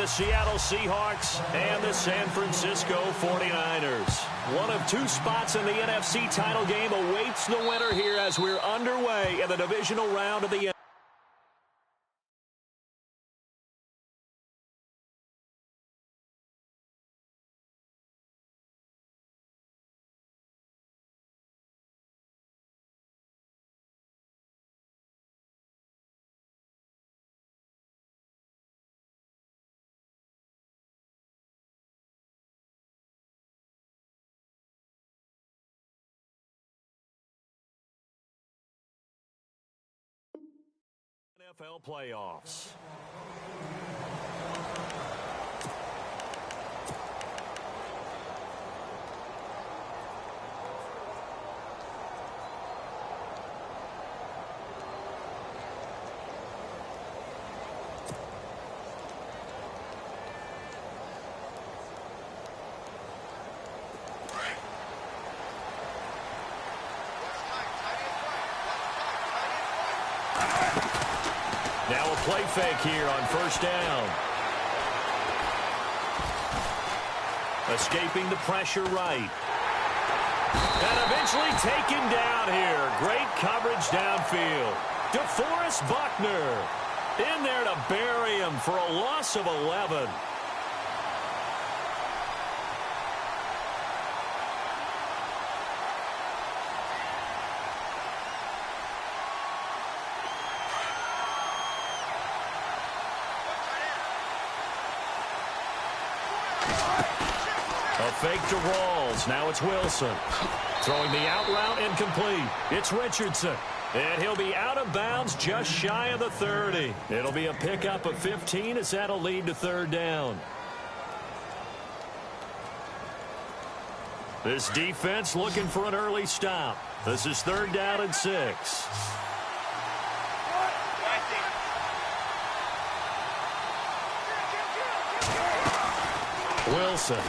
the Seattle Seahawks and the San Francisco 49ers. One of two spots in the NFC title game awaits the winner here as we're underway in the divisional round of the NFL playoffs. Now a play fake here on first down. Escaping the pressure right. And eventually taken down here. Great coverage downfield. DeForest Buckner in there to bury him for a loss of 11. Fake to Rawls. Now it's Wilson. Throwing the out route incomplete. It's Richardson. And he'll be out of bounds just shy of the 30. It'll be a pickup of 15 as that'll lead to third down. This defense looking for an early stop. This is third down and 6. Wilson.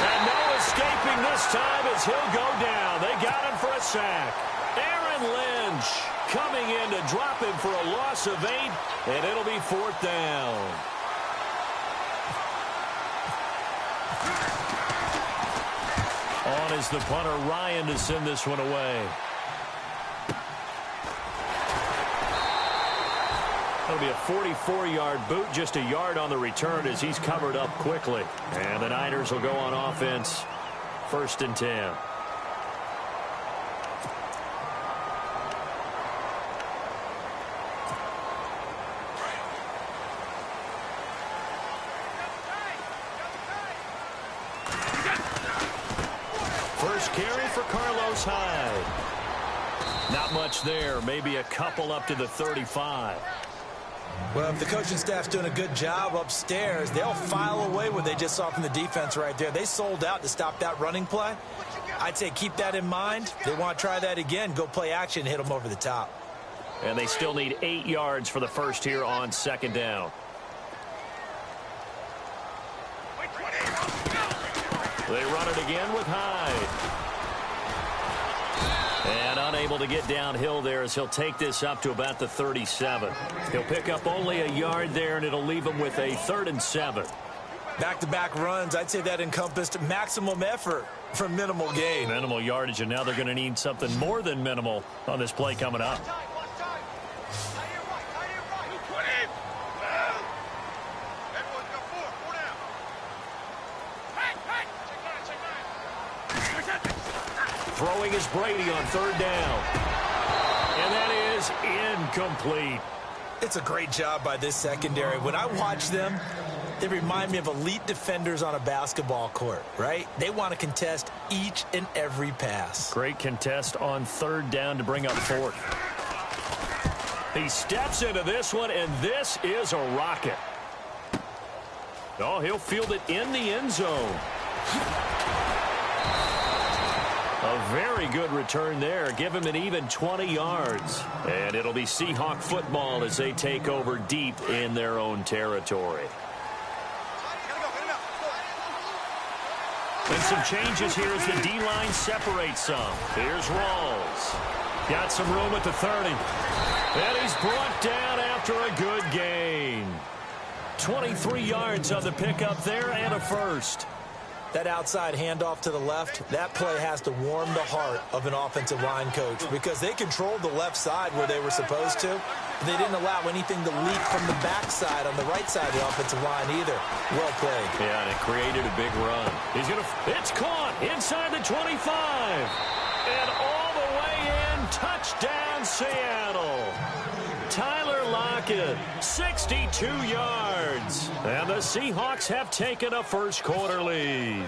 And no escaping this time as he'll go down. They got him for a sack. Aaron Lynch coming in to drop him for a loss of 8, and it'll be fourth down. On is the punter, Ryan, to send this one away. That'll be a 44-yard boot, just a yard on the return as he's covered up quickly. And the Niners will go on offense, 1st and 10. First carry for Carlos Hyde. Not much there, maybe a couple up to the 35. Well, if the coaching staff's doing a good job upstairs, they'll file away what they just saw from the defense right there. They sold out to stop that running play. I'd say keep that in mind. They want to try that again, go play action, hit them over the top. And they still need 8 yards for the first here on second down. They run it again with Hyde. And unable to get downhill there as he'll take this up to about the 37. He'll pick up only a yard there, and it'll leave him with a 3rd and 7. Back-to-back runs, I'd say that encompassed maximum effort for minimal gain. Minimal yardage, and now they're going to need something more than minimal on this play coming up. Throwing is Brady on 3rd down. And that is incomplete. It's a great job by this secondary. When I watch them, they remind me of elite defenders on a basketball court, right? They want to contest each and every pass. Great contest on 3rd down to bring up 4th. He steps into this one, and this is a rocket. Oh, he'll field it in the end zone. A very good return there. Give him an even 20 yards. And it'll be Seahawk football as they take over deep in their own territory. And some changes here as the D-line separates some. Here's Rawls. Got some room at the 30. And he's brought down after a good gain. 23 yards on the pickup there and a first. That outside handoff to the left, that play has to warm the heart of an offensive line coach because they controlled the left side where they were supposed to. They didn't allow anything to leak from the backside on the right side of the offensive line either. Well played. Yeah, and it created a big run. It's caught inside the 25. And all the way in, touchdown Seattle. Tyler Lockett, 62 yards. And the Seahawks have taken a first-quarter lead.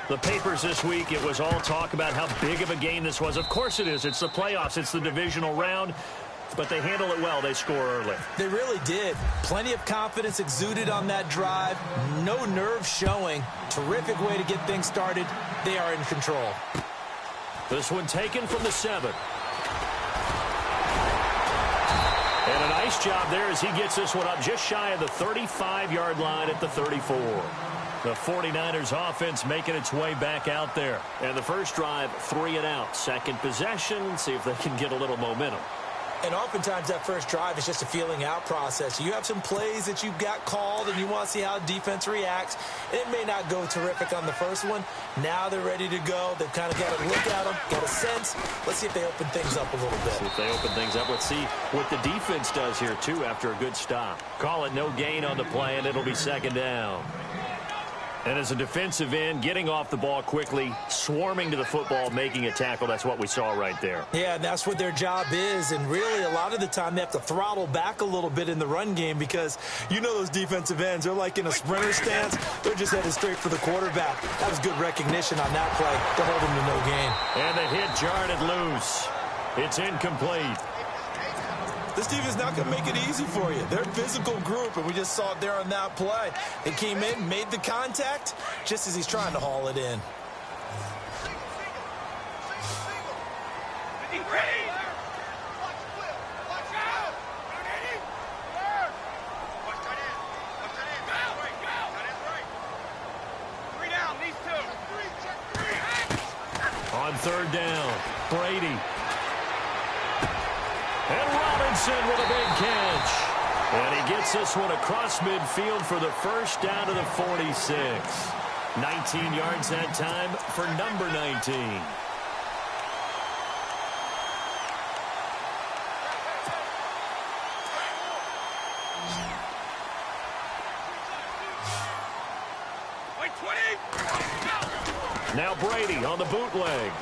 The papers this week, it was all talk about how big of a game this was. Of course it is. It's the playoffs. It's the divisional round. But they handle it well. They score early. They really did. Plenty of confidence exuded on that drive. No nerve showing. Terrific way to get things started. They are in control. This one taken from the 7. And a nice job there as he gets this one up just shy of the 35-yard line at the 34. The 49ers offense making its way back out there. And the first drive, 3 and out. Second possession, see if they can get a little momentum. And oftentimes that first drive is just a feeling out process. You have some plays that you've got called and you want to see how the defense reacts. It may not go terrific on the first one. Now they're ready to go. They've kind of got a look at them, got a sense. Let's see if they open things up a little bit. See if they open things up. Let's see what the defense does here, too, after a good stop. Call it no gain on the play, and it'll be second down. And as a defensive end, getting off the ball quickly, swarming to the football, making a tackle, that's what we saw right there. Yeah, and that's what their job is. And really, a lot of the time, they have to throttle back a little bit in the run game because you know those defensive ends, they're like in a sprinter stance. They're just headed straight for the quarterback. That was good recognition on that play to hold him to no gain. And the hit jarred it loose. It's incomplete. This team is not going to make it easy for you. They're a physical group, and we just saw it there on that play. They came in, made the contact, just as he's trying to haul it in. On third down, Brady. And Robinson with a big catch. And he gets this one across midfield for the first down to the 46. 19 yards that time for number 19. Now Brady on the bootleg.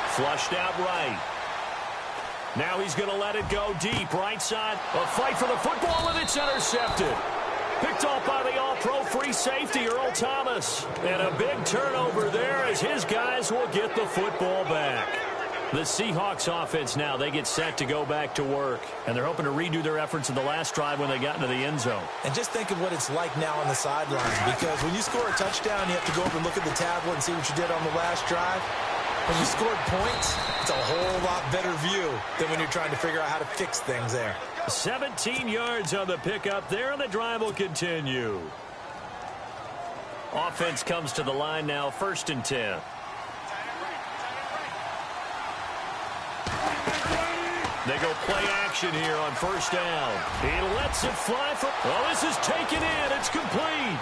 Flushed out right. Now he's going to let it go deep. Right side. A fight for the football, and it's intercepted. Picked off by the all-pro free safety, Earl Thomas. And a big turnover there as his guys will get the football back. The Seahawks offense now, they get set to go back to work. And they're hoping to redo their efforts in the last drive when they got into the end zone. And just think of what it's like now on the sideline. Because when you score a touchdown, you have to go over and look at the tablet and see what you did on the last drive. When you scored points, it's a whole lot better view than when you're trying to figure out how to fix things there. 17 yards on the pickup there, and the drive will continue. Offense comes to the line now, 1st and 10. They go play action here on 1st down. He lets it fly for... Oh, this is taken in. It's complete.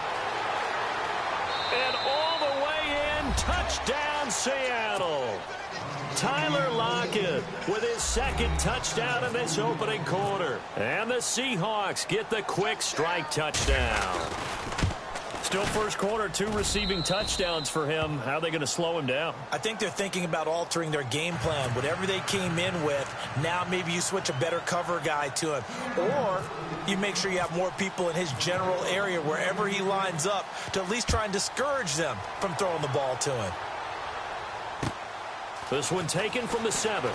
And all the way in, touchdown Seattle. Tyler Lockett with his 2nd touchdown in this opening quarter. And the Seahawks get the quick strike touchdown. Still first quarter, 2 receiving touchdowns for him. How are they going to slow him down? I think they're thinking about altering their game plan. Whatever they came in with, now maybe you switch a better cover guy to him. Or you make sure you have more people in his general area wherever he lines up to at least try and discourage them from throwing the ball to him. This one taken from the 7.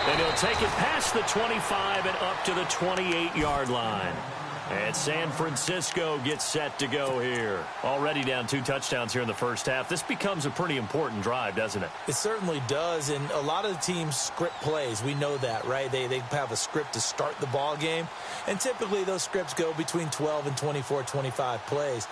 And he'll take it past the 25 and up to the 28-yard line. And San Francisco gets set to go here. Already down 2 touchdowns here in the first half. This becomes a pretty important drive, doesn't it? It certainly does, and a lot of the teams script plays. We know that, right? They have a script to start the ball game, and typically those scripts go between 12 and 24, 25 plays.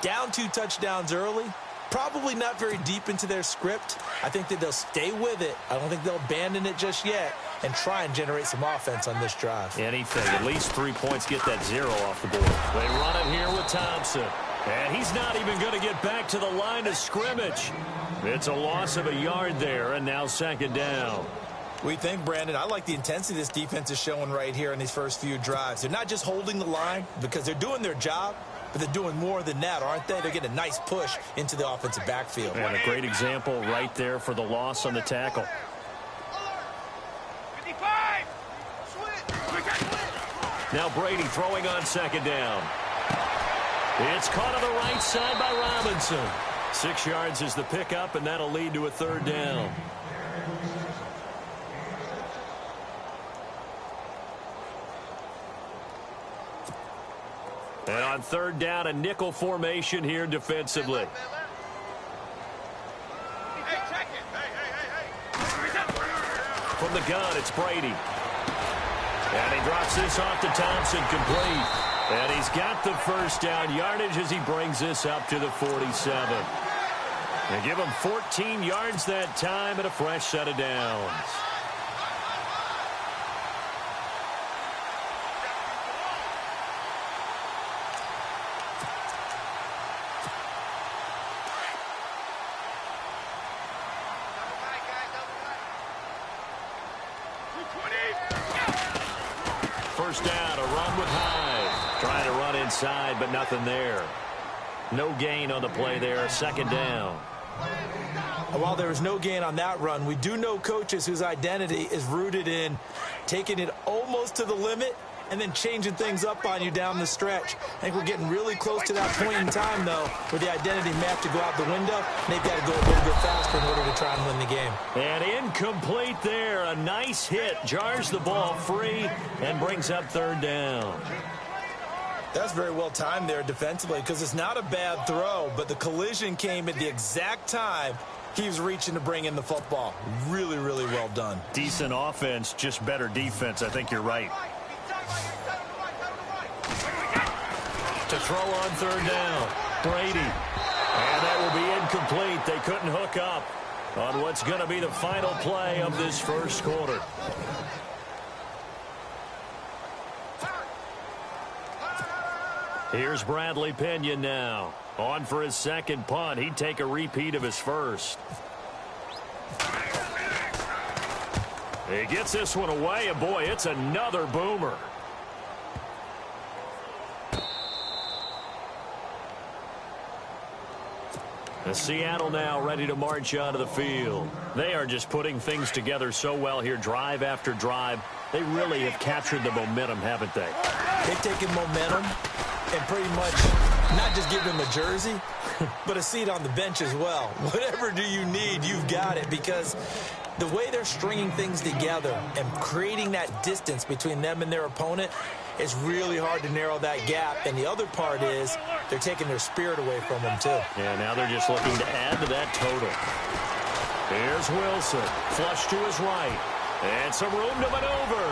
Down 2 touchdowns early, Probably not very deep into their script. I think that they'll stay with it. I don't think they'll abandon it just yet and try and generate some offense on this drive. Anything. At least 3 points, get that 0 off the board. They run it here with Thompson. And he's not even going to get back to the line of scrimmage. It's a loss of a yard there, and now 2nd down. We think, Brandon, I like the intensity this defense is showing right here in these first few drives. They're not just holding the line because they're doing their job, but they're doing more than that, aren't they? They're getting a nice push into the offensive backfield. And a great example right there for the loss on the tackle. Now Brady throwing on 2nd down. It's caught on the right side by Robinson. 6 yards is the pickup, and that'll lead to a 3rd down. And on 3rd down, a nickel formation here defensively. From the gun, it's Brady. And he drops this off to Thompson, complete. And he's got the 1st down yardage as he brings this up to the 47. They give him 14 yards that time and a fresh set of downs. First down, a run with Hyde. Trying to run inside, but nothing there. No gain on the play there, 2nd down. While there was no gain on that run, we do know coaches whose identity is rooted in taking it almost to the limit and then changing things up on you down the stretch. I think we're getting really close to that point in time, though, where the identity may have to go out the window, and they've got to go a little bit faster in order to try and win the game. And incomplete there. A nice hit. Jars the ball free and brings up 3rd down. That's very well timed there defensively because it's not a bad throw, but the collision came at the exact time he was reaching to bring in the football. Really, really well done. Decent offense, just better defense. I think you're right. To throw on 3rd down, Brady. And that will be incomplete. They couldn't hook up on what's going to be the final play of this 1st quarter. Here's Bradley Pinion now. On for his 2nd punt. He'd take a repeat of his 1st. He gets this one away, and boy, it's another boomer. And Seattle now ready to march onto the field. They are just putting things together so well here, drive after drive. They really have captured the momentum, haven't they? They've taken momentum and pretty much not just give them a jersey, but a seat on the bench as well. Whatever do you need, you've got it, because the way they're stringing things together and creating that distance between them and their opponent is really hard to narrow that gap. And the other part is they're taking their spirit away from them, too. Yeah, now they're just looking to add to that total. Here's Wilson, flush to his right, and some room to maneuver.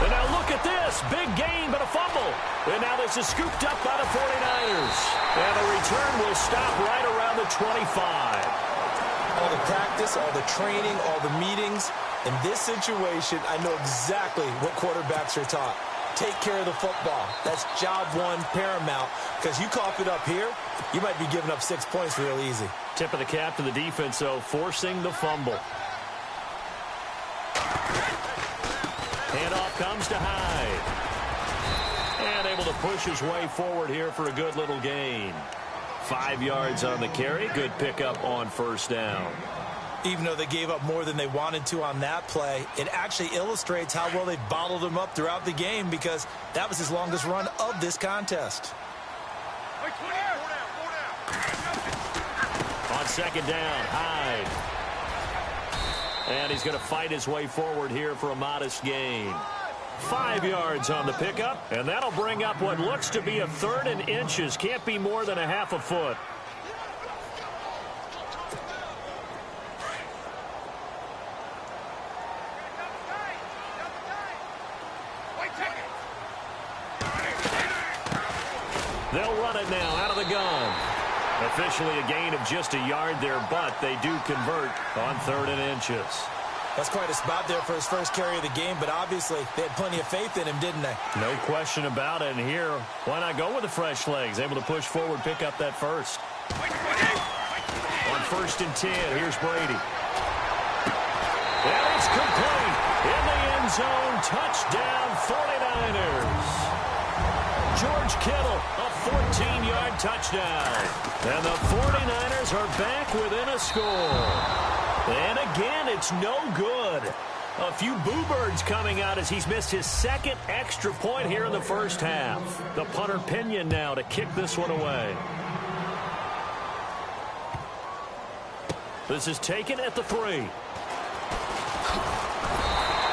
And now look at this. Big gain, but a fumble. And now this is scooped up by the 49ers. And the return will stop right around the 25. All the practice, all the training, all the meetings. In this situation, I know exactly what quarterbacks are taught. Take care of the football. That's job one, paramount. Because you cough it up here, you might be giving up 6 points real easy. Tip of the cap to the defense, though, forcing the fumble. Handoff comes to Hyde. And able to push his way forward here for a good little gain. 5 yards on the carry. Good pickup on 1st down. Even though they gave up more than they wanted to on that play, it actually illustrates how well they bottled him up throughout the game, because that was his longest run of this contest. On 2nd down, Hyde. And he's going to fight his way forward here for a modest gain. 5 yards on the pickup, and that'll bring up what looks to be a 3rd and inches. Can't be more than a half a foot. They'll run it now out of the gun. Officially a gain of just a yard there, but they do convert on 3rd and inches. That's quite a spot there for his first carry of the game, but obviously they had plenty of faith in him, didn't they? No question about it. And here, why not go with the fresh legs? Able to push forward, pick up that first. On 1st and 10, here's Brady. And it's complete. In the end zone, touchdown 49ers. George Kittle, a 14-yard touchdown. And the 49ers are back within a score. And again, it's no good. A few boo birds coming out as he's missed his 2nd extra point here in the first half. The punter Pinion now to kick this one away. This is taken at the 3.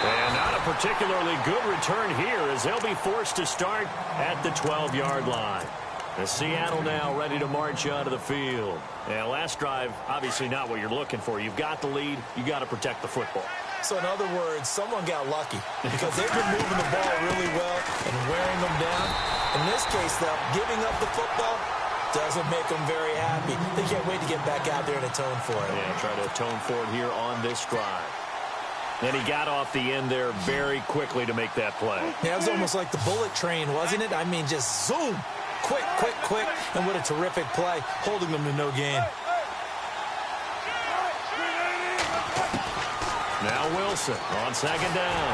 And not a particularly good return here as they'll be forced to start at the 12-yard line. The Seattle now ready to march onto the field. And last drive, obviously not what you're looking for. You've got the lead. You got to protect the football. So in other words, someone got lucky because they've been moving the ball really well and wearing them down. In this case, though, giving up the football doesn't make them very happy. They can't wait to get back out there and atone for it. Yeah, try to atone for it here on this drive. And he got off the end there very quickly to make that play. Yeah, it was almost like the bullet train, wasn't it? I mean, just zoom. Quick, quick, quick. And what a terrific play, holding them to no gain. Now Wilson on 2nd down.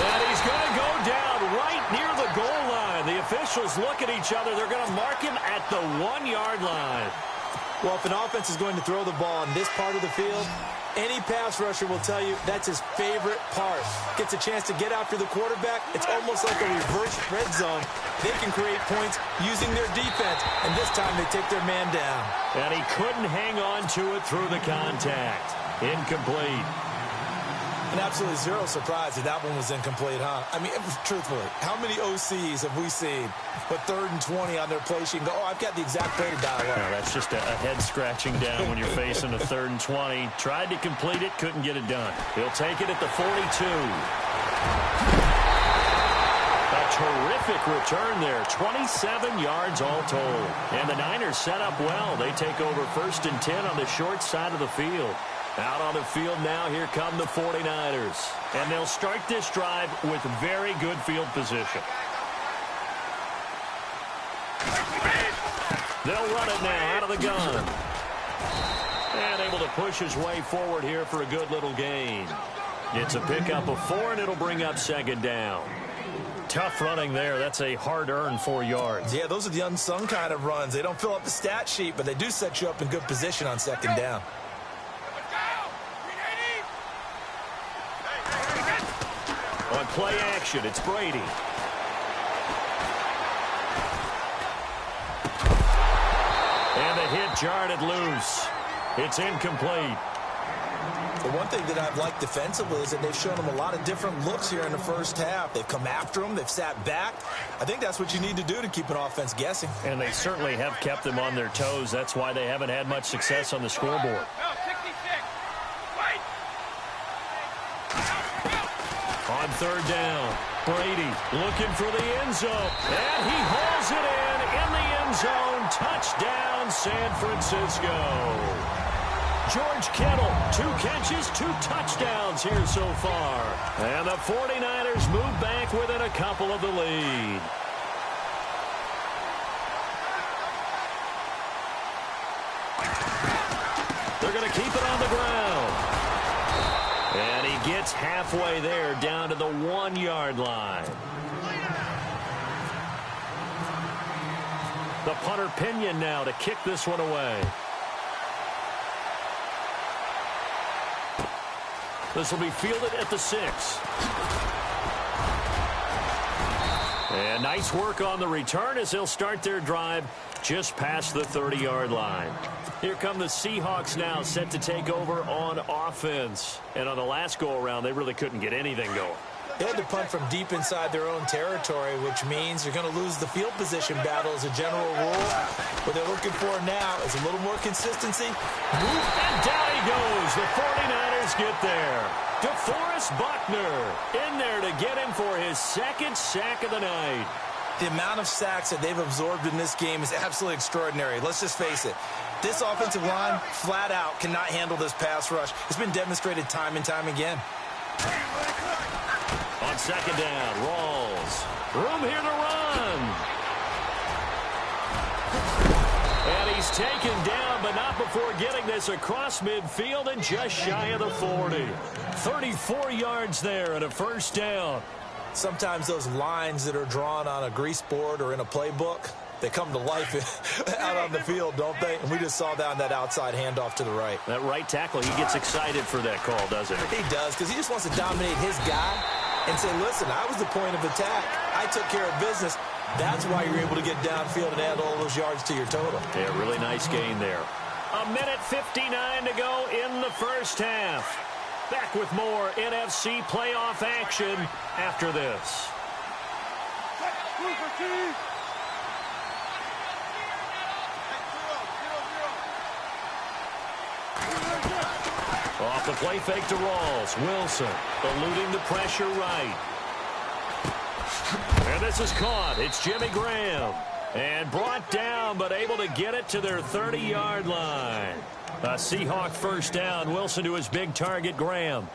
And he's going to go down right near the goal line. The officials look at each other. They're going to mark him at the 1-yard line. Well, if an offense is going to throw the ball on this part of the field, any pass rusher will tell you that's his favorite part. Gets a chance to get after the quarterback. It's almost like a reverse red zone. They can create points using their defense, and this time they take their man down. And he couldn't hang on to it through the contact. Incomplete. And absolutely zero surprise that that one was incomplete, huh? I mean, truthfully, how many OCs have we seen with 3rd and 20 on their play sheet and go, oh, I've got the exact play to dial up? No, that's just a head-scratching down when you're facing a 3rd and 20. Tried to complete it, couldn't get it done. He'll take it at the 42. A terrific return there, 27 yards all told. And the Niners set up well. They take over 1st and 10 on the short side of the field. Out on the field now, here come the 49ers. And they'll start this drive with very good field position. They'll run it now out of the gun. And able to push his way forward here for a good little gain. It's a pickup of 4, and it'll bring up 2nd down. Tough running there. That's a hard-earned 4 yards. Yeah, those are the unsung kind of runs. They don't fill up the stat sheet, but they do set you up in good position on 2nd down. On play action, it's Brady. And the hit jarred it loose. It's incomplete. The one thing that I've liked defensively is that they've shown them a lot of different looks here in the first half. They've come after them. They've sat back. I think that's what you need to do to keep an offense guessing. And they certainly have kept them on their toes. That's why they haven't had much success on the scoreboard. On 3rd down, Brady looking for the end zone. And he hauls it in the end zone. Touchdown, San Francisco. George Kittle, 2 catches, 2 touchdowns here so far. And the 49ers move back within a couple of the lead. They're going to keep it on the ground. And he gets halfway there down to the 1-yard line. The punter Pinion now to kick this one away. This will be fielded at the 6. And nice work on the return as they'll start their drive just past the 30-yard line. Here come the Seahawks now, set to take over on offense. And on the last go-around, they really couldn't get anything going. They had to punt from deep inside their own territory, which means you're going to lose the field position battle as a general rule. What they're looking for now is a little more consistency. And down he goes. The 49ers get there. DeForest Buckner in there to get him for his 2nd sack of the night. The amount of sacks that they've absorbed in this game is absolutely extraordinary. Let's just face it. This offensive line, flat out, cannot handle this pass rush. It's been demonstrated time and time again. On second down, Rawls. Room here to run. And he's taken down, but not before getting this across midfield and just shy of the 40. 34 yards there and a first down. Sometimes those lines that are drawn on a grease board or in a playbook, they come to life out on the field, don't they? And we just saw that on that outside handoff to the right. That right tackle, he gets excited for that call, doesn't he? He does, because he just wants to dominate his guy and say, listen, I was the point of attack. I took care of business. That's why you're able to get downfield and add all those yards to your total. Yeah, really nice gain there. 1:59 to go in the first half. Back with more NFC playoff action after this. Off the play fake to Rawls. Wilson eluding the pressure right. And this is caught. It's Jimmy Graham. And brought down, but able to get it to their 30-yard line. A Seahawk first down. Wilson to his big target, Graham.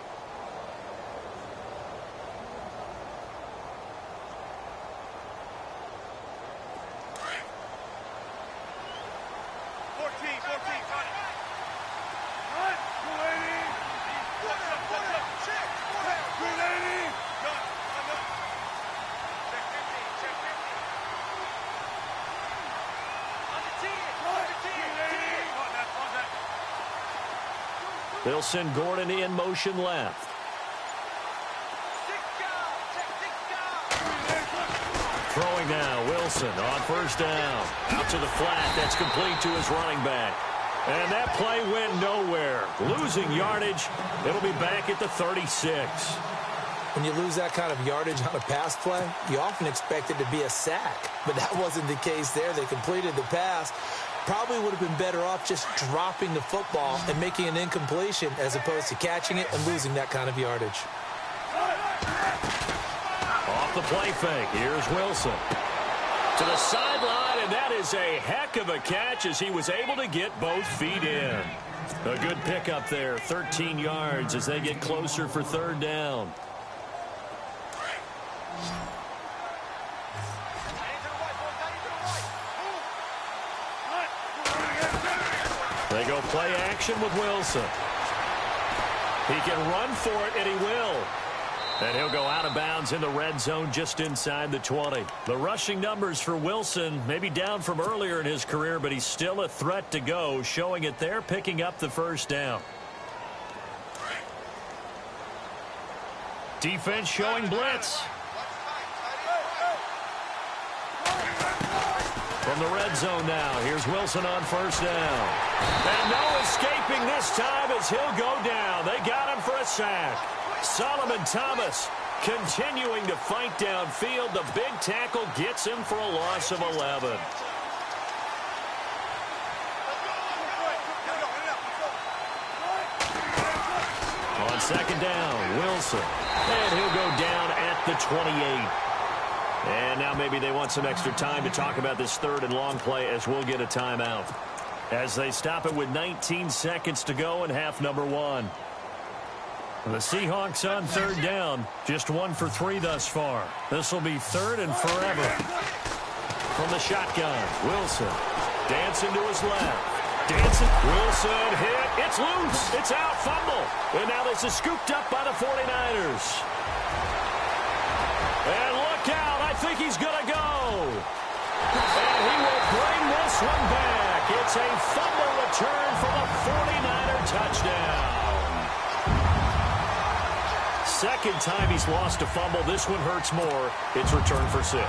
They'll send Gordon in motion left. Throwing now, Wilson on first down. Out to the flat, that's complete to his running back. And that play went nowhere. Losing yardage, it'll be back at the 36. When you lose that kind of yardage on a pass play, you often expect it to be a sack. But that wasn't the case there. They completed the pass. Probably would have been better off just dropping the football and making an incompletion as opposed to catching it and losing that kind of yardage. Off the play fake. Here's Wilson. To the sideline, and that is a heck of a catch as he was able to get both feet in. A good pickup there, 13 yards as they get closer for third down. They go play action with Wilson. He can run for it, and he will. And he'll go out of bounds in the red zone just inside the 20. The rushing numbers for Wilson may be down from earlier in his career, but he's still a threat to go, showing it there, picking up the first down. Defense showing blitz. From the red zone now, here's Wilson on first down. And no escaping this time as he'll go down. They got him for a sack. Solomon Thomas continuing to fight downfield. The big tackle gets him for a loss of 11. On second down, Wilson. And he'll go down at the 28. And now maybe they want some extra time to talk about this third and long play as we'll get a timeout. As they stop it with 19 seconds to go in half number one. The Seahawks on third down, just 1 for 3 thus far. This will be third and forever. From the shotgun, Wilson dancing to his left. Dancing, Wilson hit, it's loose, it's out, fumble. And now this is scooped up by the 49ers. And look out, I think he's going to go. And he will bring this one back. It's a fumble return for the 49er touchdown. Second time he's lost a fumble. This one hurts more. It's returned for 6.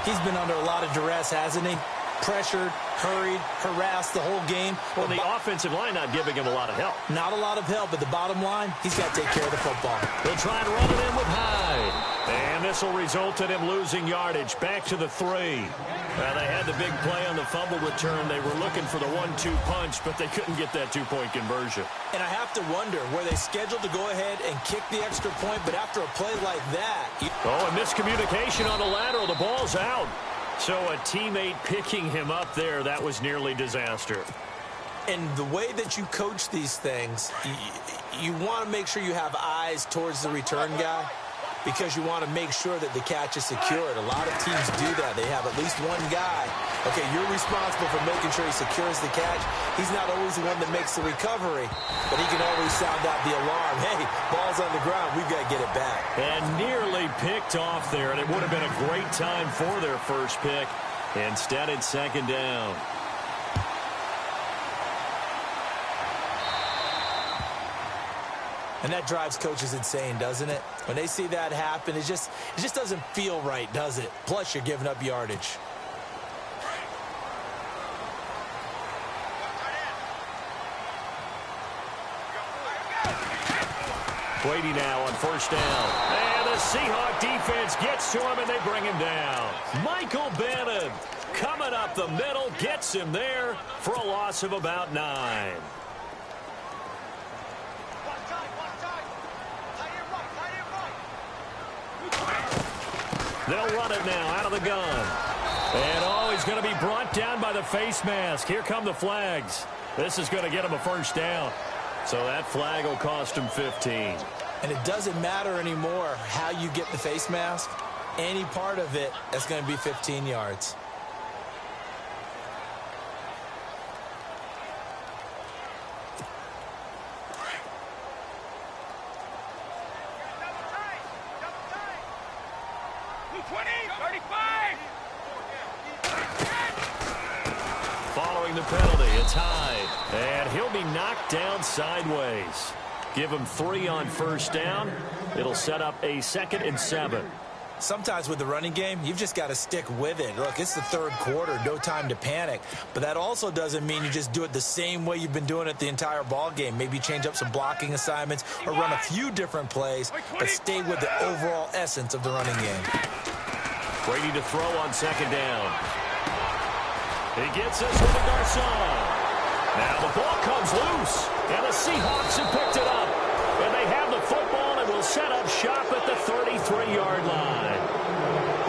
He's been under a lot of duress, hasn't he? Pressured, hurried, harassed the whole game. Well, the offensive line not giving him a lot of help. Not a lot of help, but the bottom line, he's got to take care of the football. They'll try and run it in with Hyde. And this will result in him losing yardage. Back to the 3. They had the big play on the fumble return. They were looking for the 1-2 punch, but they couldn't get that 2-point conversion. And I have to wonder, were they scheduled to go ahead and kick the extra point? But after a play like that, Oh, and miscommunication on the lateral. The ball's out. So a teammate picking him up there, that was nearly disaster. And the way that you coach these things, you want to make sure you have eyes towards the return guy because you want to make sure that the catch is secured. A lot of teams do that. They have at least one guy. Okay, you're responsible for making sure he secures the catch. He's not always the one that makes the recovery, but he can always sound out the alarm. Hey, ball's on the ground. We've got to get it back. And nearly picked off there, and it would have been a great time for their first pick. Instead, it's second down. And that drives coaches insane, doesn't it? When they see that happen, it just doesn't feel right, does it? Plus, you're giving up yardage. Brady now on first down. And the Seahawk defense gets to him, and they bring him down. Michael Bannon coming up the middle, gets him there for a loss of about 9. They'll run it now out of the gun. And, oh, he's going to be brought down by the face mask. Here come the flags. This is going to get him a first down. So that flag will cost him 15. And it doesn't matter anymore how you get the face mask. Any part of it, that's going to be 15 yards. Following the penalty, it's Hyde. And he'll be knocked down sideways. Give him 3 on first down. It'll set up a 2nd and 7. Sometimes with the running game, you've just got to stick with it. Look, it's the third quarter, no time to panic. But that also doesn't mean you just do it the same way you've been doing it the entire ball game. Maybe change up some blocking assignments or run a few different plays, but stay with the overall essence of the running game. Brady to throw on second down. He gets this with a Garcon. Now the ball comes loose, and the Seahawks have picked it up. And they have the football and will set up shop at the 33-yard line.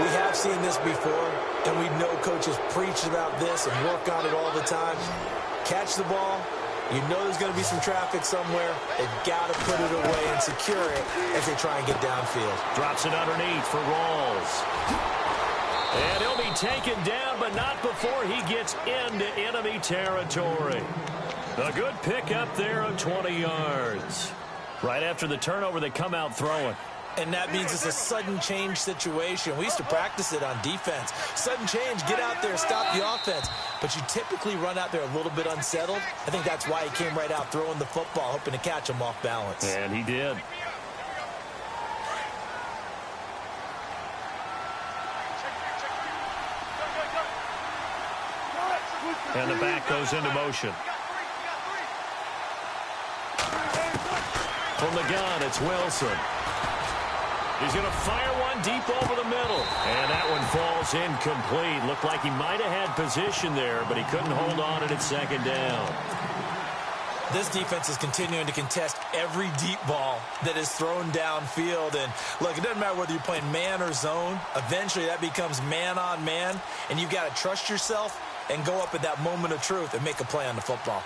We have seen this before, and we know coaches preach about this and work on it all the time. Catch the ball. You know there's going to be some traffic somewhere. They've got to put it away and secure it as they try and get downfield. Drops it underneath for Rawls. And he'll be taken down, but not before he gets into enemy territory. A good pickup there of 20 yards. Right after the turnover, they come out throwing. And that means it's a sudden change situation. We used to practice it on defense. Sudden change, get out there, stop the offense. But you typically run out there a little bit unsettled. I think that's why he came right out throwing the football, hoping to catch him off balance. And he did. And the back goes into motion. From the gun, it's Wilson. He's going to fire one deep over the middle. And that one falls incomplete. Looked like he might have had position there, but he couldn't hold on, and it's second down. This defense is continuing to contest every deep ball that is thrown downfield. And, look, it doesn't matter whether you're playing man or zone. Eventually, that becomes man on man, and you've got to trust yourself and go up at that moment of truth and make a play on the football.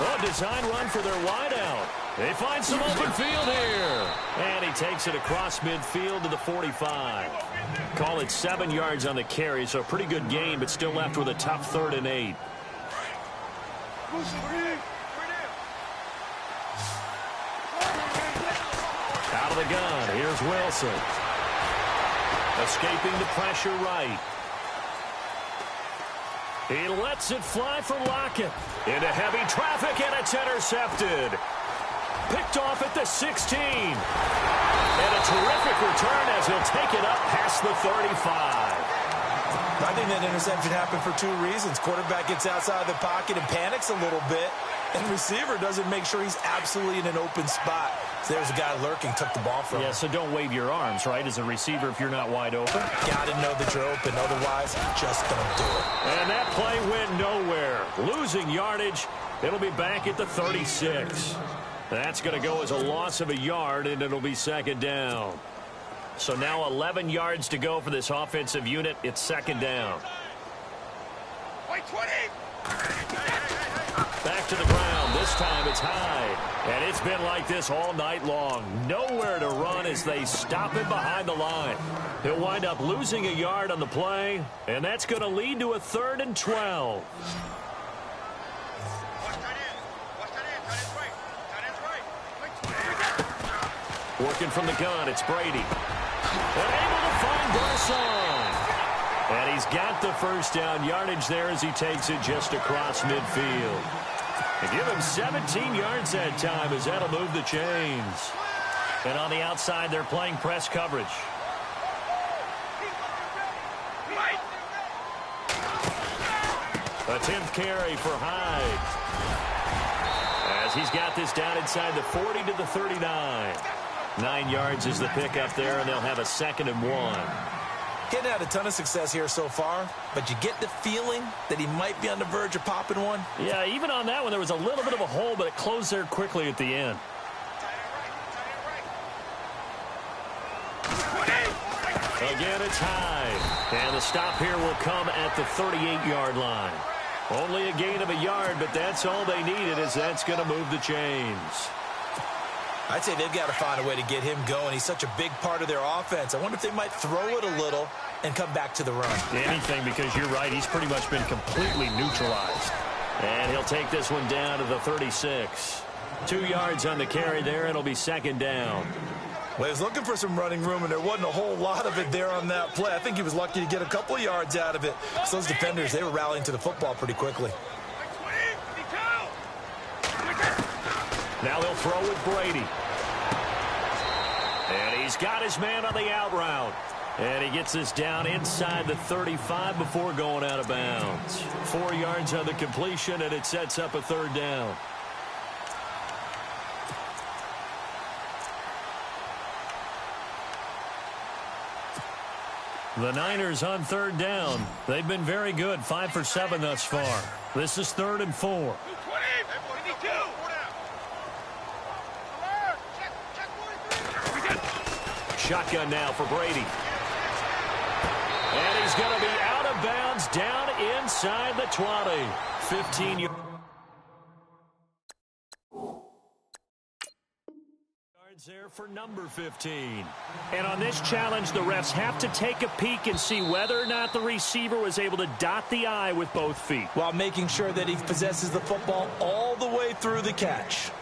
Oh, design run for their wideout. They find some open field here. And he takes it across midfield to the 45. Call it 7 yards on the carry, so a pretty good gain, but still left with a tough 3rd and 8. Out of the gun, here's Wilson. Escaping the pressure right. He lets it fly for Lockett. Into heavy traffic, and it's intercepted. Picked off at the 16. And a terrific return as he'll take it up past the 35. I think that interception happened for 2 reasons. Quarterback gets outside the pocket and panics a little bit. And receiver doesn't make sure he's absolutely in an open spot. So there's a guy lurking, took the ball from him. Yeah, so don't wave your arms, right, as a receiver if you're not wide open. Got to know that you're open. Otherwise, just don't do it. And that play went nowhere. Losing yardage. It'll be back at the 36. That's going to go as a loss of a yard, and it'll be second down. So now 11 yards to go for this offensive unit. It's second down. Back to the ground. This time it's high. And it's been like this all night long. Nowhere to run as they stop him behind the line. He'll wind up losing a yard on the play, and that's going to lead to a 3rd and 12. Working from the gun, it's Brady. And able to find Garcon. And he's got the first down yardage there as he takes it just across midfield. They give him 17 yards that time as that'll move the chains. And on the outside, they're playing press coverage. A 10th carry for Hyde. As he's got this down inside the 40 to the 39. 9 yards is the pickup there, and they'll have a 2nd and 1. Getting had a ton of success here so far, but you get the feeling that he might be on the verge of popping one. Yeah, even on that one, there was a little bit of a hole, but it closed there quickly at the end. Again, it's Hyde. And the stop here will come at the 38-yard line. Only a gain of a yard, but that's all they needed, as that's going to move the chains. I'd say they've got to find a way to get him going. He's such a big part of their offense. I wonder if they might throw it a little and come back to the run. Anything, because you're right. He's pretty much been completely neutralized. And he'll take this one down to the 36. 2 yards on the carry there, and it'll be second down. Well, he was looking for some running room, and there wasn't a whole lot of it there on that play. I think he was lucky to get a couple of yards out of it. So those defenders, they were rallying to the football pretty quickly. Now they'll throw with Brady. And he's got his man on the out route. And he gets this down inside the 35 before going out of bounds. 4 yards on the completion, and it sets up a 3rd down. The Niners on 3rd down. They've been very good, 5 for 7 thus far. This is 3rd and 4. Shotgun now for Brady. And he's going to be out of bounds down inside the 20. 15 yards there for number 15. And on this challenge, the refs have to take a peek and see whether or not the receiver was able to dot the I with both feet, while making sure that he possesses the football all the way through the catch.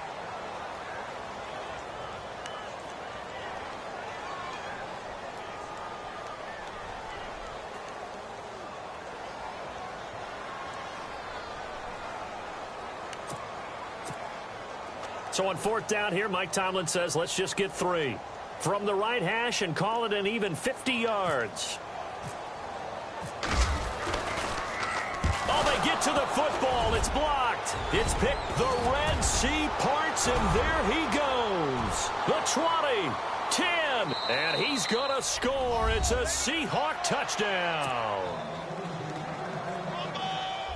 So on 4th down here, Mike Tomlin says, let's just get 3. From the right hash and call it an even 50 yards. Oh, they get to the football. It's blocked. It's picked. The Red Sea parts, and there he goes. The 20, 10, and he's going to score. It's a Seahawk touchdown.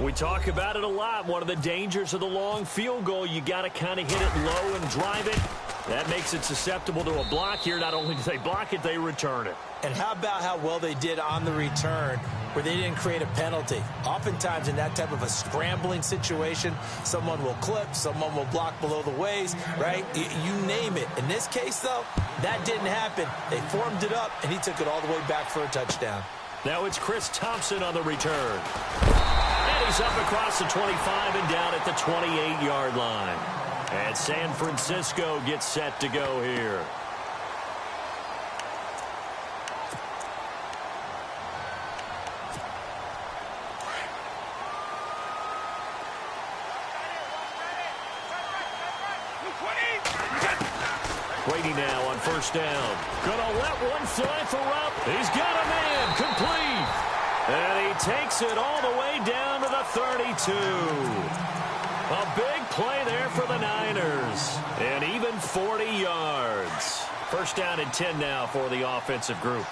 We talk about it a lot. One of the dangers of the long field goal, you got to kind of hit it low and drive it. That makes it susceptible to a block here. Not only do they block it, they return it. And how about how well they did on the return, where they didn't create a penalty? Oftentimes in that type of a scrambling situation, someone will clip, someone will block below the waist, right? You name it. In this case, though, that didn't happen. They formed it up, and he took it all the way back for a touchdown. Now it's Chris Thompson on the return. And he's up across the 25 and down at the 28-yard line. And San Francisco gets set to go here. Brady now on 1st down. Gonna let one fly for Rupp. He's got a man complete. And he takes it all the way down to the 32. A big play there for the Niners. And even 40 yards. First down and 10 now for the offensive group.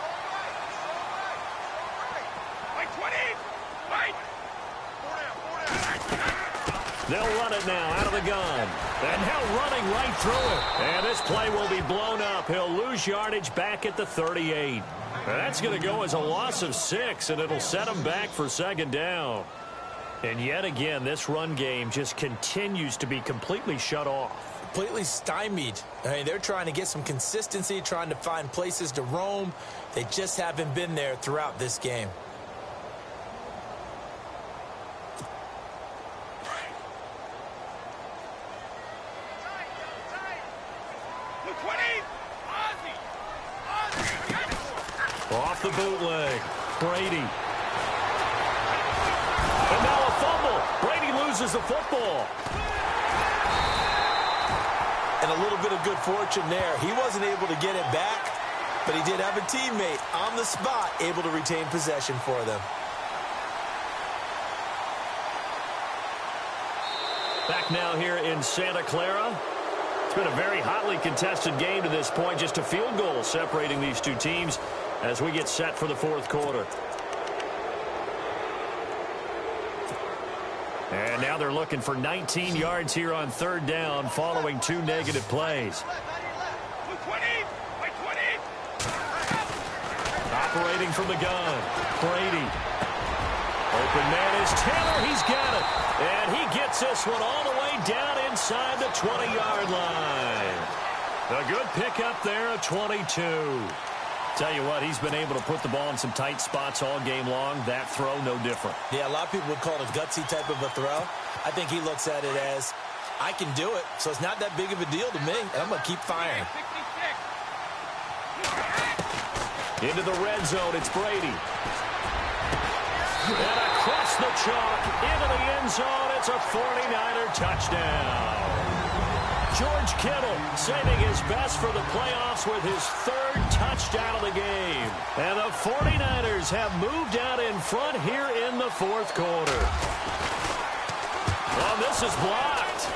They'll run it now out of the gun. And now running right through it. And this play will be blown up. He'll lose yardage back at the 38. That's going to go as a loss of 6, and it'll set him back for second down. And yet again, this run game just continues to be completely shut off. Completely stymied. I mean, they're trying to get some consistency, trying to find places to roam. They just haven't been there throughout this game. Off the bootleg. Brady. And now a fumble. Brady loses the football. And a little bit of good fortune there. He wasn't able to get it back, but he did have a teammate on the spot able to retain possession for them. Back now here in Santa Clara. It's been a very hotly contested game to this point. Just a field goal separating these two teams as we get set for the fourth quarter. And now they're looking for 19 yards here on third down following 2 negative plays. Operating from the gun. Brady. Open man is Taylor. He's got it. And he gets this one all the way down inside the 20-yard line. A good pickup there of 22. Tell you what, he's been able to put the ball in some tight spots all game long. That throw, no different. Yeah, a lot of people would call it a gutsy type of a throw. I think he looks at it as, I can do it, so it's not that big of a deal to me, and I'm going to keep firing. Into the red zone, it's Brady. And across the chalk, into the end zone, it's a 49er touchdown. George Kittle saving his best for the playoffs with his 3rd touchdown of the game. And the 49ers have moved out in front here in the fourth quarter. Well, this is blocked.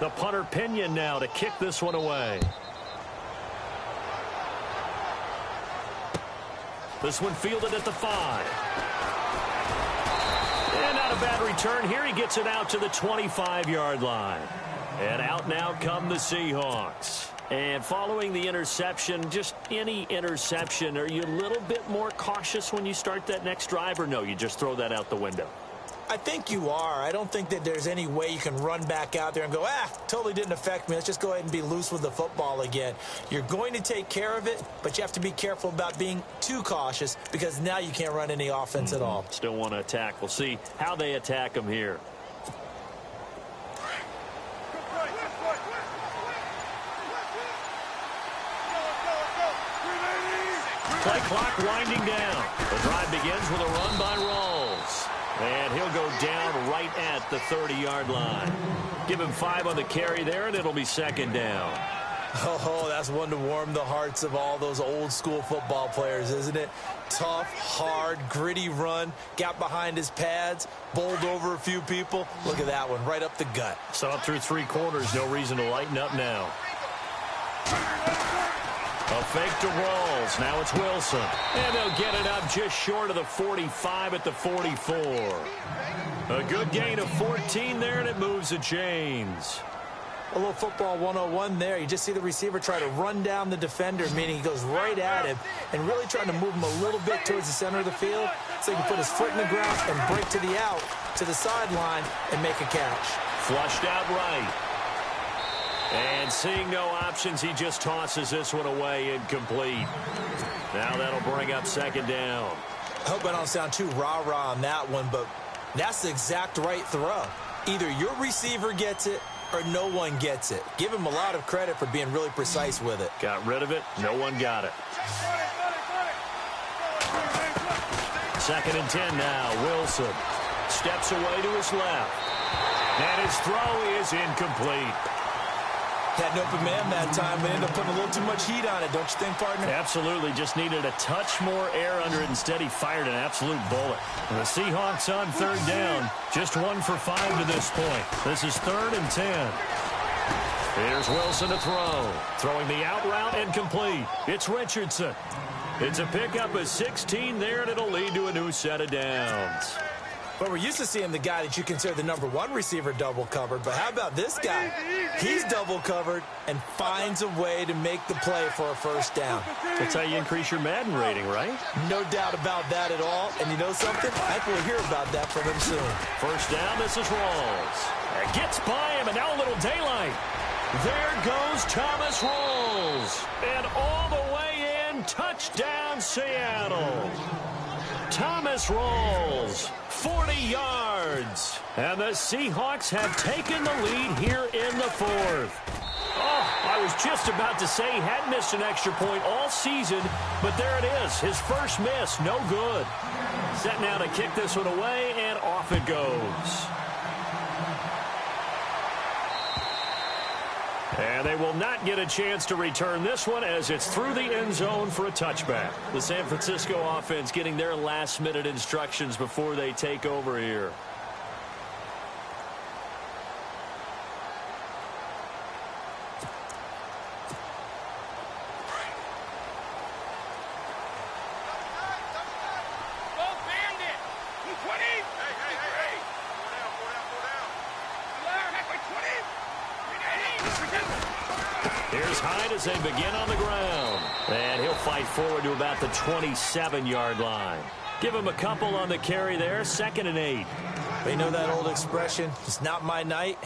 The punter Pinion now to kick this one away. This one fielded at the 5. And not a bad return here. He gets it out to the 25-yard line. And out now come the Seahawks. And following the interception, just any interception, are you a little bit more cautious when you start that next drive, or no, you just throw that out the window? I think you are. I don't think that there's any way you can run back out there and go, totally didn't affect me. Let's just go ahead and be loose with the football again. You're going to take care of it, but you have to be careful about being too cautious because now you can't run any offense at all. Still want to attack. We'll see how they attack them here. Play clock winding down. The drive begins with a run by Rawls. And he'll go down right at the 30-yard line. Give him 5 on the carry there, and it'll be second down. Oh, that's one to warm the hearts of all those old-school football players, isn't it? Tough, hard, gritty run. Got behind his pads, bowled over a few people. Look at that one, right up the gut. Saw it through 3 quarters. No reason to lighten up now. A fake to Rawls. Now it's Wilson. And they'll get it up just short of the 45 at the 44. A good gain of 14 there, and it moves the chains. A little football 101 there. You just see the receiver try to run down the defender, meaning he goes right at him and really trying to move him a little bit towards the center of the field so he can put his foot in the ground and break to the out, to the sideline, and make a catch. Flushed out right. And seeing no options, he just tosses this one away incomplete. Now that'll bring up second down. I hope I don't sound too rah-rah on that one, but that's the exact right throw. Either your receiver gets it or no one gets it. Give him a lot of credit for being really precise with it. Got rid of it. No one got it. Second and 10 now. Wilson steps away to his left. And his throw is incomplete. Had an open man that time, but ended up putting a little too much heat on it, don't you think, partner? Absolutely. Just needed a touch more air under it. Instead, he fired an absolute bullet. And the Seahawks on third down. Just 1 for 5 to this point. This is 3rd and 10. Here's Wilson to throw. Throwing the out route and complete. It's Richardson. It's a pickup of 16 there, and it'll lead to a new set of downs. But we're used to seeing the guy that you consider the #1 receiver double covered. But how about this guy? He's double covered and finds a way to make the play for a first down. That's how you increase your Madden rating, right? No doubt about that at all. And you know something? I think we'll hear about that from him soon. First down, this is Rawls. It gets by him, and now a little daylight. There goes Thomas Rawls. And all the way in, touchdown Seattle. Thomas Rawls, 40 yards. And the Seahawks have taken the lead here in the 4th. Oh, I was just about to say he hadn't missed an extra point all season, but there it is. His first miss, no good. Set now to kick this one away, and off it goes. And they will not get a chance to return this one as it's through the end zone for a touchback. The San Francisco offense getting their last-minute instructions before they take over here. As they begin on the ground. And he'll fight forward to about the 27-yard line. Give him a couple on the carry there. 2nd and 8. You know that old expression, it's not my night?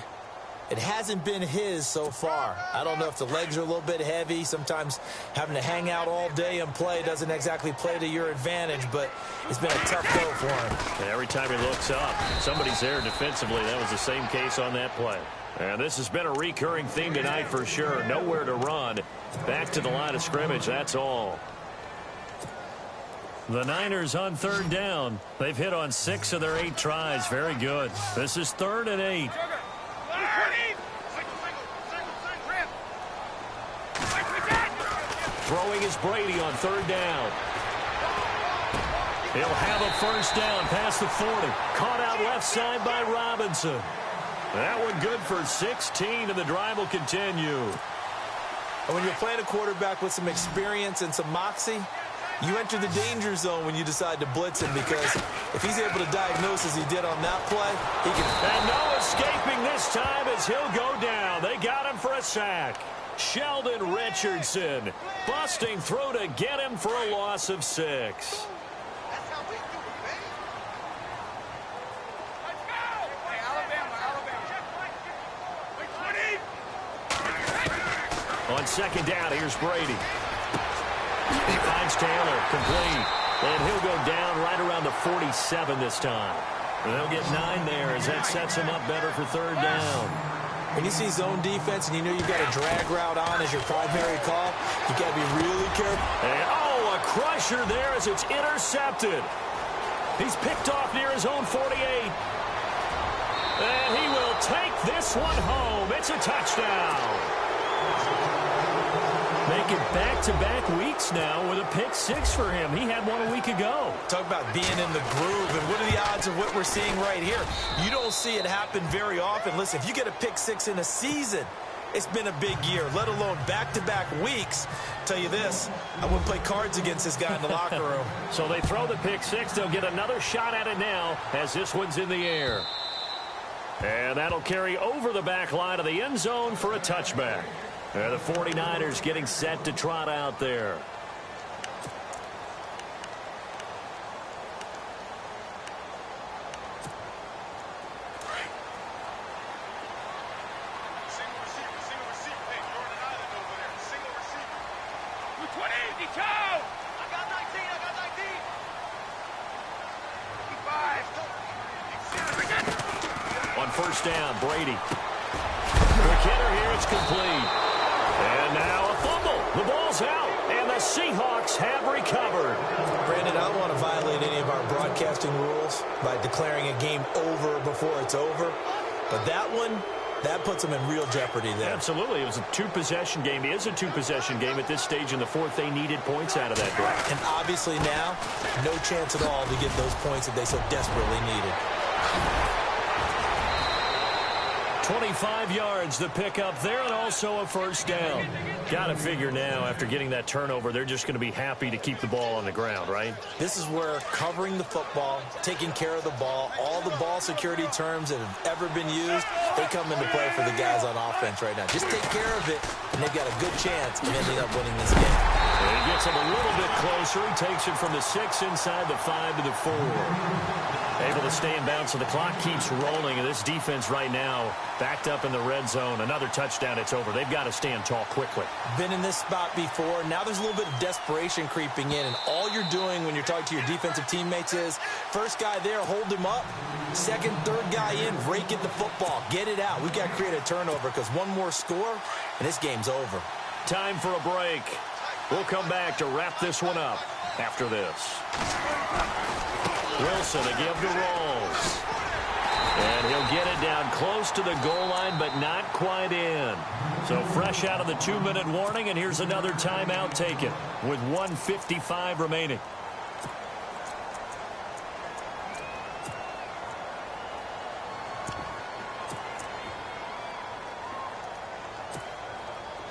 It hasn't been his so far. I don't know if the legs are a little bit heavy. Sometimes having to hang out all day and play doesn't exactly play to your advantage, but it's been a tough go for him. And every time he looks up, somebody's there defensively. That was the same case on that play. And this has been a recurring theme tonight for sure. Nowhere to run. Back to the line of scrimmage, that's all. The Niners on third down. They've hit on 6 of their 8 tries. Very good. This is 3rd and 8. Throwing is Brady on 3rd down. He'll have a first down past the 40. Caught out left side by Robinson. That one good for 16, and the drive will continue. And when you're playing a quarterback with some experience and some moxie, you enter the danger zone when you decide to blitz him, because if he's able to diagnose as he did on that play, he can... And no escaping this time as he'll go down. They got him for a sack. Sheldon Richardson busting through to get him for a loss of 6. On 2nd down, here's Brady. He finds Taylor, complete. And he'll go down right around the 47 this time. And they'll get 9 there as that sets him up better for 3rd down. When you see zone defense and you know you've got a drag route on as your primary call, you've got to be really careful. And, oh, a crusher there as it's intercepted. He's picked off near his own 48. And he will take this one home. It's a touchdown. Making back-to-back weeks now with a pick-6 for him. He had one a week ago. Talk about being in the groove, and what are the odds of what we're seeing right here? You don't see it happen very often. Listen, if you get a pick-6 in a season, it's been a big year, let alone back-to-back weeks. Tell you this, I wouldn't play cards against this guy in the locker room. So they throw the pick-6. They'll get another shot at it now as this one's in the air. And that'll carry over the back line of the end zone for a touchback. And the 49ers getting set to trot out there. On first down, Brady. Quick hitter here, it's complete. And now a fumble. The ball's out, and the Seahawks have recovered. Brandon, I don't want to violate any of our broadcasting rules by declaring a game over before it's over. But that one, That puts them in real jeopardy there. Absolutely. It was a two-possession game. It is a two-possession game at this stage in the fourth. They needed points out of that drive. And obviously now, no chance at all to get those points that they so desperately needed. 25 yards to pick up there, and also a first down. Got to figure now, after getting that turnover, they're just going to be happy to keep the ball on the ground, right? This is where covering the football, taking care of the ball, all the ball security terms that have ever been used, they come into play for the guys on offense right now. Just take care of it, and they've got a good chance of ending up winning this game. And he gets him a little bit closer. He takes it from the 6 inside the 5 to the 4. Able to stay in bounds, so the clock keeps rolling, and this defense right now backed up in the red zone. Another touchdown, it's over. They've got to stand tall quickly. Been in this spot before. Now there's a little bit of desperation creeping in, and all you're doing when you're talking to your defensive teammates is first guy there, hold him up. Second, third guy in, rake at the football. Get it out. We've got to create a turnover because one more score, and this game's over. Time for a break. We'll come back to wrap this one up after this. Wilson to give to Rolls. And he'll get it down close to the goal line, but not quite in. So fresh out of the 2-minute warning, and here's another timeout taken with 1:55 remaining.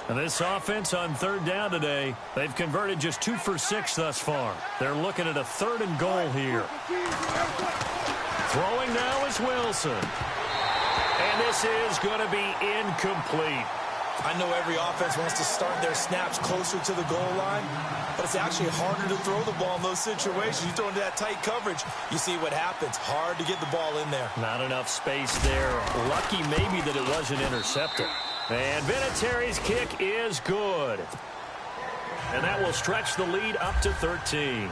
And this offense on third down today, they've converted just 2 for 6 thus far. They're looking at a 3rd and goal here. Throwing now is Wilson. And this is going to be incomplete. I know every offense wants to start their snaps closer to the goal line, but it's actually harder to throw the ball in those situations. You throw into that tight coverage, you see what happens. Hard to get the ball in there. Not enough space there. Lucky maybe that it wasn't intercepted. And Vinatieri's kick is good. And that will stretch the lead up to 13.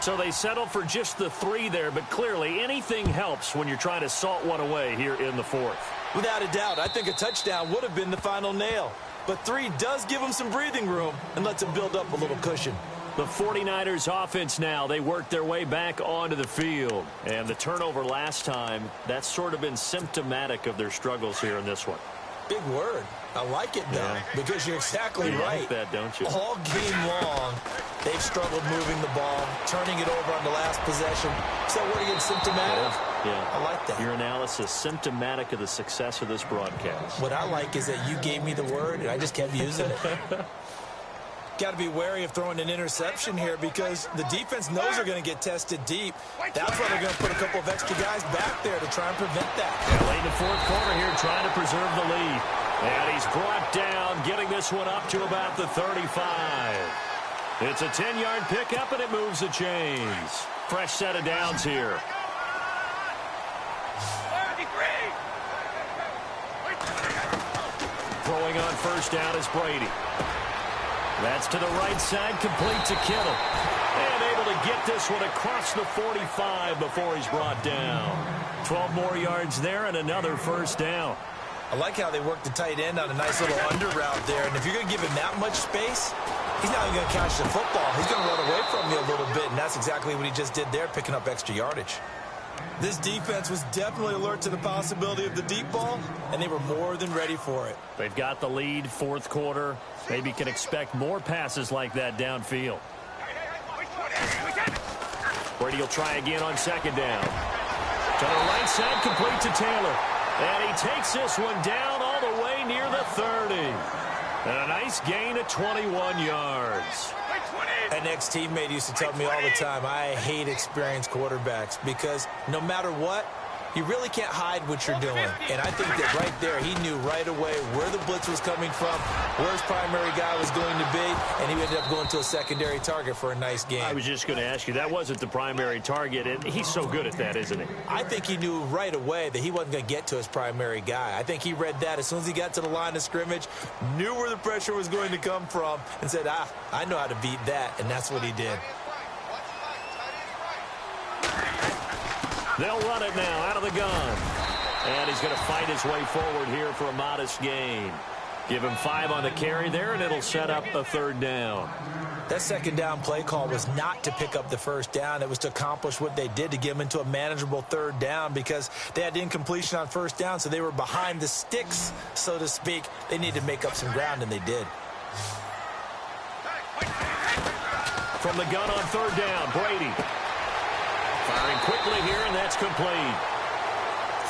So they settle for just the 3 there, but clearly anything helps when you're trying to salt one away here in the 4th. Without a doubt, I think a touchdown would have been the final nail. But 3 does give them some breathing room and lets them build up a little cushion. The 49ers offense now, they work their way back onto the field. And the turnover last time, that's sort of been symptomatic of their struggles here in this one. Big word. I like it, though, because you're exactly right. You like that, don't you? All game long, they've struggled moving the ball, turning it over on the last possession. Is that word again, symptomatic? Yeah. I like that. Your analysis, symptomatic of the success of this broadcast. What I like is that you gave me the word, and I just kept using it. Got to be wary of throwing an interception here because the defense knows they're going to get tested deep. That's why they're going to put a couple of extra guys back there to try and prevent that. Late in the 4th quarter here, trying to preserve the lead. And he's brought down, getting this one up to about the 35. It's a 10-yard pickup, and it moves the chains. Fresh set of downs here. Throwing on first down is Brady. That's to the right side, complete to Kittle. And able to get this one across the 45 before he's brought down. 12 more yards there and another first down. I like how they work the tight end on a nice little under route there. And if you're going to give him that much space, he's not even going to catch the football. He's going to run away from me a little bit, and that's exactly what he just did there, picking up extra yardage. This defense was definitely alert to the possibility of the deep ball, and they were more than ready for it. They've got the lead, 4th quarter. Maybe can expect more passes like that downfield. Brady will try again on 2nd down. To the right side, complete to Taylor. And he takes this one down all the way near the 30. And a nice gain of 21 yards. An ex-teammate used to tell me all the time, I hate experienced quarterbacks because no matter what, you really can't hide what you're doing. And I think that right there, he knew right away where the blitz was coming from, where his primary guy was going to be, and he ended up going to a secondary target for a nice game. I was just going to ask you, that wasn't the primary target, and he's so good at that, isn't he? I think he knew right away that he wasn't going to get to his primary guy. I think he read that as soon as he got to the line of scrimmage, knew where the pressure was going to come from, and said, I know how to beat that, and that's what he did. They'll run it now out of the gun. And he's going to fight his way forward here for a modest gain. Give him 5 on the carry there, and it'll set up a 3rd down. That second down play call was not to pick up the first down. It was to accomplish what they did, to get them into a manageable third down, because they had incompletion on first down, so they were behind the sticks, so to speak. They needed to make up some ground, and they did. From the gun on third down, Brady. Firing quickly here, and that's complete.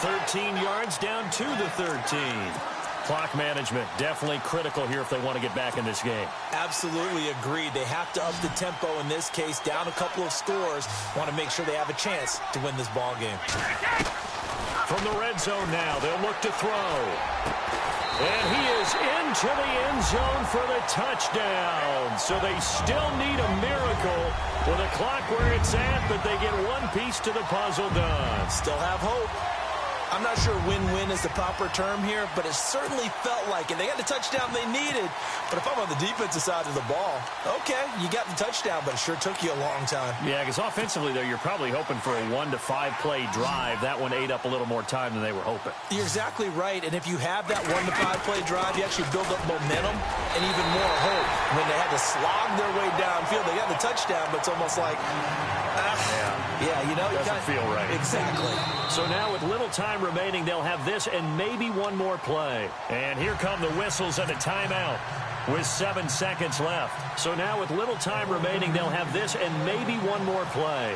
13 yards down to the 13. Clock management, definitely critical here if they want to get back in this game. Absolutely agreed. They have to up the tempo in this case, down a couple of scores. Want to make sure they have a chance to win this ball game. From the red zone now, they'll look to throw. And he is into the end zone for the touchdown. So they still need a miracle with a clock where it's at, but they get one piece to the puzzle done. Still have hope. I'm not sure win-win is the proper term here, but it certainly felt like it. They got the touchdown they needed, but if I'm on the defensive side of the ball, okay, you got the touchdown, but it sure took you a long time. Yeah, because offensively, though, you're probably hoping for a 1 to 5 play drive. That one ate up a little more time than they were hoping. You're exactly right, and if you have that 1 to 5 play drive, you actually build up momentum and even more hope. When they had to slog their way downfield, they got the touchdown, but it's almost like, you know, doesn't feel right. Exactly. So now with little time remaining, they'll have this and maybe one more play. And here come the whistles and a timeout with 7 seconds left. So now with little time remaining, they'll have this and maybe one more play.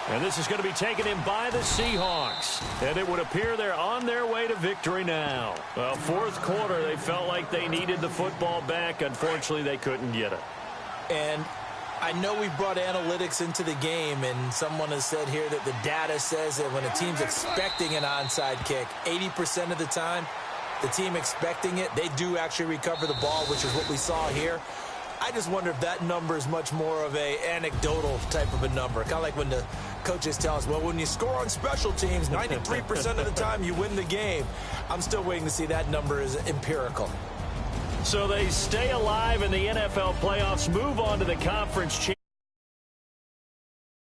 And this is going to be taken in by the Seahawks. And it would appear they're on their way to victory now. Well, fourth quarter, they felt like they needed the football back. Unfortunately, they couldn't get it. And I know we brought analytics into the game, and someone has said here that the data says that when a team's expecting an onside kick, 80% of the time, the team expecting it, they do actually recover the ball, which is what we saw here. I just wonder if that number is much more of a anecdotal type of a number. Kind of like when the coaches tell us, well, when you score on special teams, 93% of the time you win the game. I'm still waiting to see that number is empirical. So they stay alive in the NFL playoffs, move on to the conference championship.